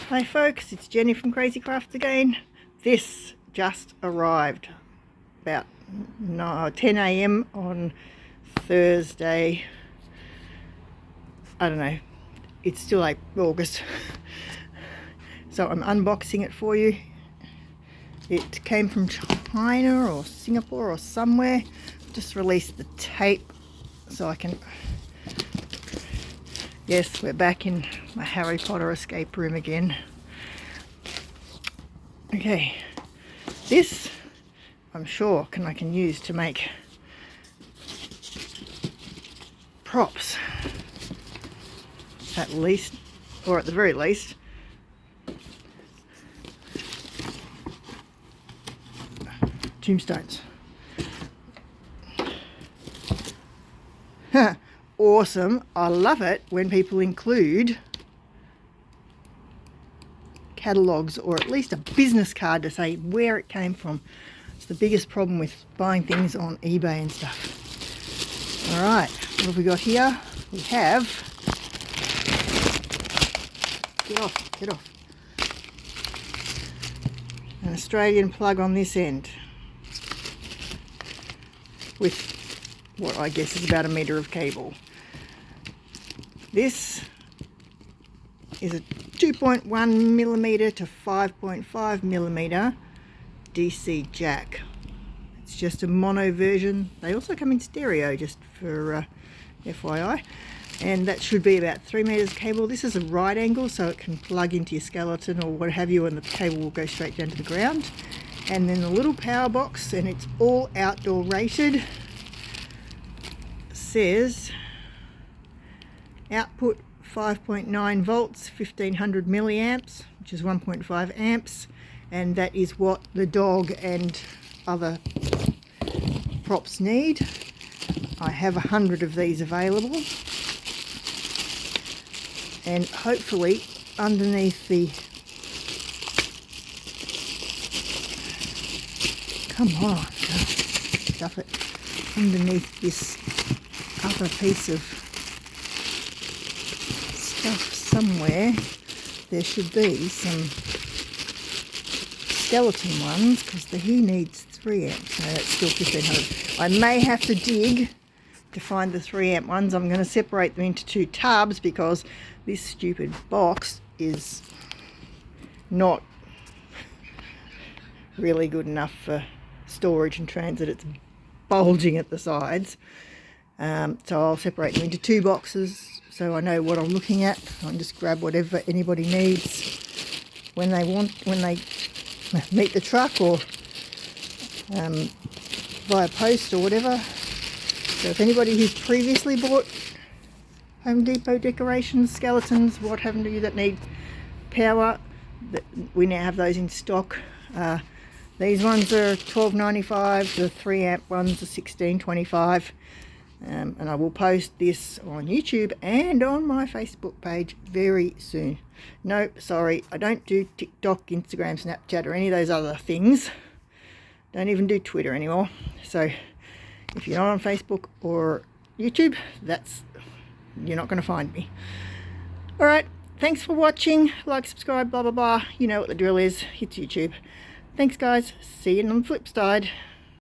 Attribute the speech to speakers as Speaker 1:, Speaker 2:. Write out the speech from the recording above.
Speaker 1: Hi folks, it's Jenny from Krazee Kraftz again. This just arrived about 10 a.m. on Thursday. I don't know, it's still like August. So I'm unboxing it for you. It came from China or Singapore or somewhere. Just released the tape so I can... Yes, we're back in my Harry Potter escape room again. Okay, this I'm sure I can use to make props, at least, or at the very least. Tombstones. Awesome. I love it when people include catalogues or at least a business card to say where it came from. It's the biggest problem with buying things on eBay and stuff. Alright, what have we got here? We have... Get off. An Australian plug on this end with what I guess is about 1 metre of cable. This is a 2.1mm to 5.5mm DC jack. It's just a mono version. They also come in stereo, just for FYI. And that should be about 3 meters cable. This is a right angle, so it can plug into your skeleton or what have you, and the cable will go straight down to the ground. And then the little power box, and it's all outdoor rated. Says output 5.9 volts, 1500 milliamps, which is 1.5 amps, and that is what the dog and other props need. I have 100 of these available, and hopefully underneath the... Come on, stuff it. Underneath this other piece of stuff somewhere, there should be some skeleton ones, because he needs 3 amps. No, that's still 1500. I may have to dig to find the 3 amp ones. I'm going to separate them into 2 tubs because this stupid box is not really good enough for storage and transit. It's bulging at the sides. So I'll separate them into 2 boxes so I know what I'm looking at. I can just grab whatever anybody needs when they meet the truck, or via post or whatever. So if anybody who's previously bought Home Depot decorations, skeletons, what have you, that need power, we now have those in stock. These ones are $12.95, the 3 amp ones are $16.25. And I will post this on YouTube and on my Facebook page very soon. No, sorry, I don't do TikTok, Instagram, Snapchat or any of those other things. Don't even do Twitter anymore. So if you're not on Facebook or YouTube, you're not going to find me. Alright, thanks for watching. Like, subscribe, blah blah blah. You know what the drill is. It's YouTube. Thanks guys. See you on the flip side.